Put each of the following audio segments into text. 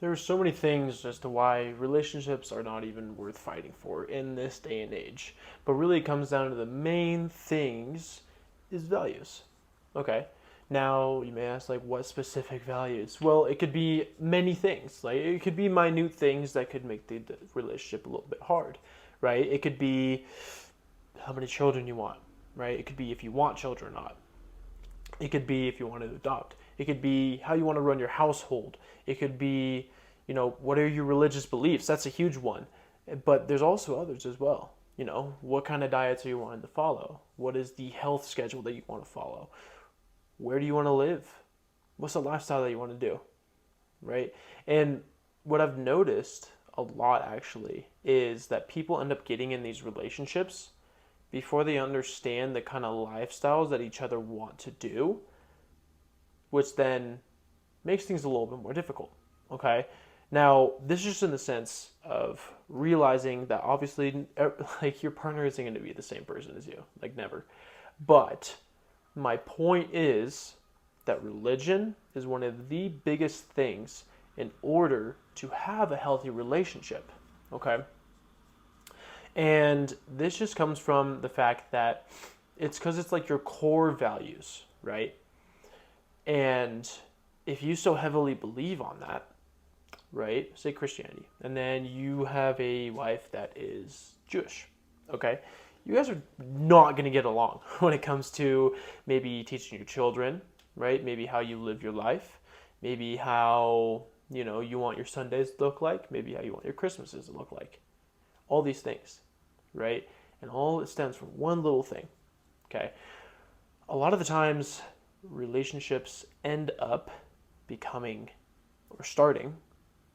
There are so many things as to why relationships are not even worth fighting for in this day and age. But really, it comes down to the main things is values. Okay. Now, you may ask, like, what specific values? Well, it could be many things. Like, it could be minute things that could make the relationship a little bit hard, right? It could be how many children you want, right? It could be if you want children or not. It could be if you want to adopt. It could be how you want to run your household. It could be, what are your religious beliefs? That's a huge one. But there's also others as well. What kind of diets are you wanting to follow? What is the health schedule that you want to follow? Where do you want to live? What's the lifestyle that you want to do? Right? And what I've noticed a lot actually is that people end up getting in these relationships before they understand the kind of lifestyles that each other want to do, which then makes things a little bit more difficult. Okay? Now, this is just in the sense of realizing that obviously, like, your partner isn't going to be the same person as you, like, never. But my point is that religion is one of the biggest things in order to have a healthy relationship. Okay? And this just comes from the fact that it's because it's like your core values, right? And if you so heavily believe on that, right, say Christianity, and then you have a wife that is Jewish, okay? You guys are not going to get along when it comes to maybe teaching your children, right? Maybe how you live your life, maybe how, you want your Sundays to look like, maybe how you want your Christmases to look like. All these things, right? And all it stems from one little thing, okay? A lot of the times, relationships end up becoming or starting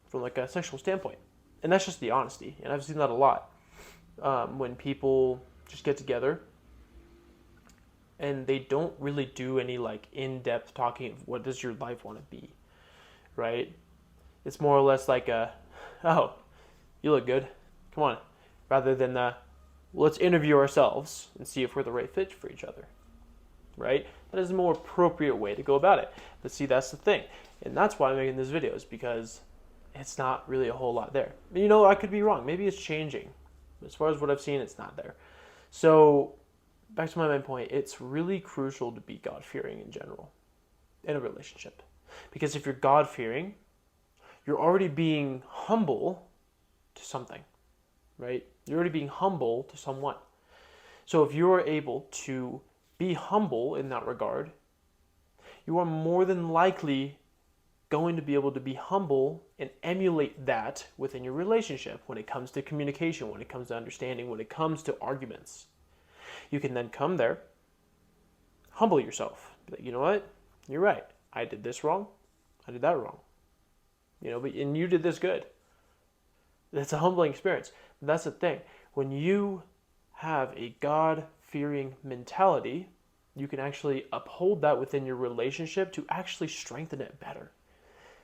from like a sexual standpoint. And that's just the honesty. And I've seen that a lot. When people just get together and they don't really do any like in-depth talking of what does your life want to be, right? It's more or less like oh, you look good. Come on. Rather than let's interview ourselves and see if we're the right fit for each other, right? That is a more appropriate way to go about it. But see, that's the thing. And that's why I'm making this video, is because it's not really a whole lot there. I could be wrong. Maybe it's changing. As far as what I've seen, it's not there. So, back to my main point, it's really crucial to be God-fearing in general in a relationship. Because if you're God-fearing, you're already being humble to something, right? You're already being humble to someone. So if you are able to be humble in that regard, you are more than likely going to be able to be humble and emulate that within your relationship when it comes to communication, when it comes to understanding, when it comes to arguments. You can then come there, humble yourself. Be like, you know what? You're right. I did this wrong. I did that wrong. And you did this good. It's a humbling experience. But that's the thing. When you have a God-fearing mentality, you can actually uphold that within your relationship to actually strengthen it better.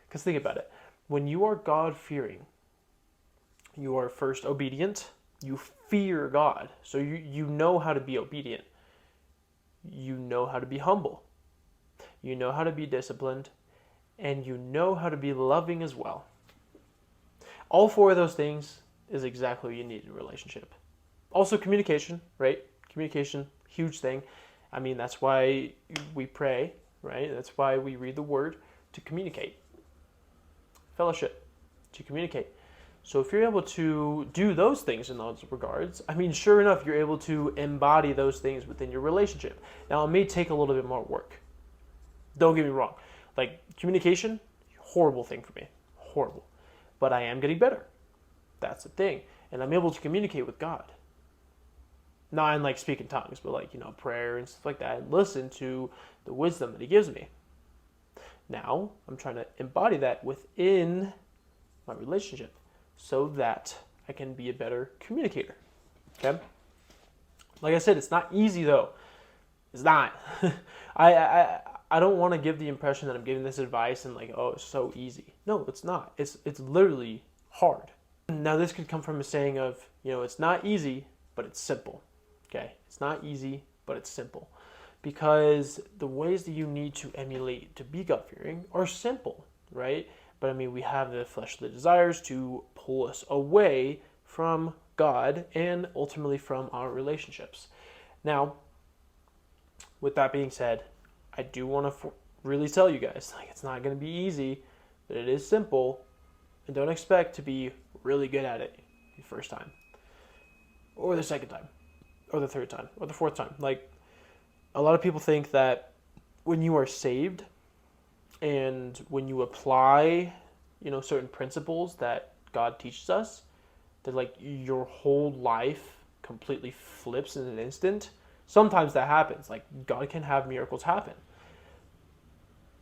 Because think about it. When you are God-fearing, you are first obedient. You fear God. So you know how to be obedient. You know how to be humble. You know how to be disciplined. And you know how to be loving as well. All four of those things is exactly what you need in a relationship. Also communication, right? Communication, huge thing. I mean, that's why we pray, right? That's why we read the word, to communicate. Fellowship, to communicate. So if you're able to do those things in those regards, I mean, sure enough, you're able to embody those things within your relationship. Now, it may take a little bit more work. Don't get me wrong. Like, communication, horrible thing for me. Horrible. But I am getting better. That's the thing. And I'm able to communicate with God. Not in like speaking tongues, but like, prayer and stuff like that. And listen to the wisdom that he gives me. Now, I'm trying to embody that within my relationship so that I can be a better communicator. Okay? Like I said, it's not easy though. It's not. I don't want to give the impression that I'm giving this advice and like, oh, it's so easy. No, it's not. It's literally hard. Now, this could come from a saying of, it's not easy, but it's simple. Okay? It's not easy, but it's simple. Because the ways that you need to emulate to be God-fearing are simple, right? But I mean, we have the fleshly desires to pull us away from God and ultimately from our relationships. Now, with that being said, I do want to really tell you guys, like, it's not going to be easy, but it is simple, and don't expect to be really good at it the first time, or the second time, or the third time, or the fourth time. Like, a lot of people think that when you are saved and when you apply, certain principles that God teaches us, that like your whole life completely flips in an instant. Sometimes that happens. Like, God can have miracles happen.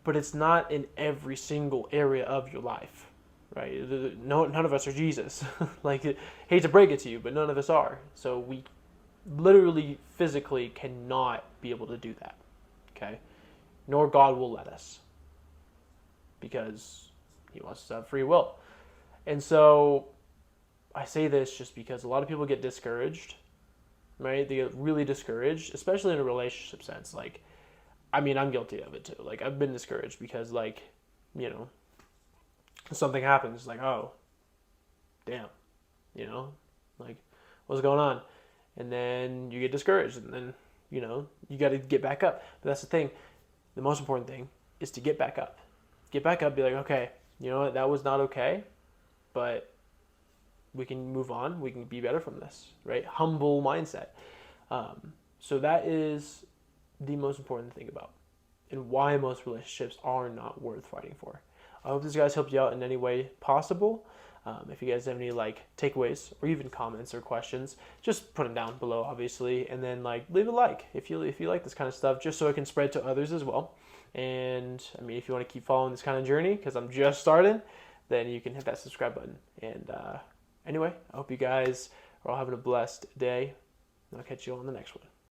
But it's not in every single area of your life, right? No, none of us are Jesus. Like, hate to break it to you, but none of us are. So we literally, physically cannot be able to do that, okay? Nor God will let us, because he wants us to have free will. And so I say this just because a lot of people get discouraged, right? They get really discouraged, especially in a relationship sense. Like, I mean, I'm guilty of it too. Like, I've been discouraged because, like, something happens. Like, oh, damn, like, what's going on? And then you get discouraged, and then, you got to get back up. But that's the thing. The most important thing is to get back up. Get back up, be like, okay, you know what, that was not okay, but we can move on. We can be better from this, right? Humble mindset. So that is the most important thing about, and why most relationships are not worth fighting for. I hope this guys helped you out in any way possible. If you guys have any takeaways or even comments or questions, just put them down below, obviously, and then leave a like if you like this kind of stuff, just so it can spread to others as well. And I mean, if you want to keep following this kind of journey, because I'm just starting, then you can hit that subscribe button. And anyway, I hope you guys are all having a blessed day. I'll catch you on the next one.